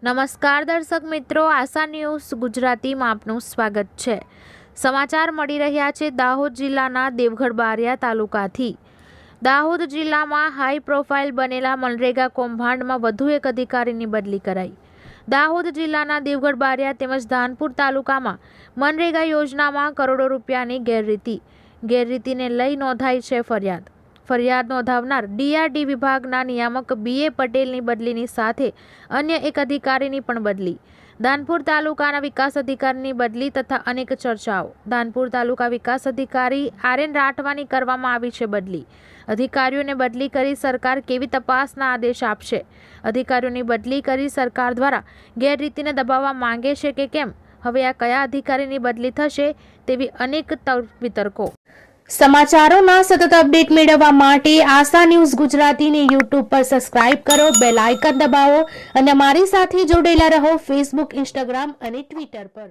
નમસ્કાર દર્શક મિત્રો, આશા ન્યૂઝ ગુજરાતીમાં આપનું સ્વાગત છે। સમાચાર મળી રહ્યા છે દાહોદ જિલ્લાના દેવગઢ બારિયા તાલુકાથી। દાહોદ જિલ્લામાં હાઈ પ્રોફાઇલ બનેલા મનરેગા કૌભાંડમાં વધુ એક અધિકારીની બદલી કરાઈ। દાહોદ જિલ્લાના દેવગઢ બારિયા તેમજ ધાનપુર તાલુકામાં મનરેગા યોજનામાં કરોડો રૂપિયાની ગેરરીતિને લઈ નોંધાઈ છે ફરિયાદ નોંધાવનાર ડીઆરડી વિભાગના નિયામક બીએ પટેલની બદલીની સાથે અન્ય એક અધિકારીની પણ બદલી। ધાનપુર તાલુકાના વિકાસ અધિકારીની બદલી તથા અનેક ચર્ચાઓ। ધાનપુર તાલુકા વિકાસ અધિકારી આરએન રાઠવાની કરવામાં આવી છે બદલી। અધિકારીઓને બદલી કરી સરકાર કેવી તપાસના આદેશ આપશે? અધિકારીઓની બદલી કરી સરકાર દ્વારા ગેરરીતિને દબાવવા માંગે છે કે કેમ? હવે આ કયા અધિકારીની બદલી થશે તેવી અનેક વિતર્કો। સમાચારોના સતત અપડેટ મેળવવા માટે આશા ન્યૂઝ ગુજરાતીને યુટ્યુબ પર સબસ્ક્રાઇબ કરો, બેલ આઇકન દબાવો અને અમારી સાથે જોડાયેલા રહો ફેસબુક, ઇન્સ્ટાગ્રામ અને ટ્વિટર પર।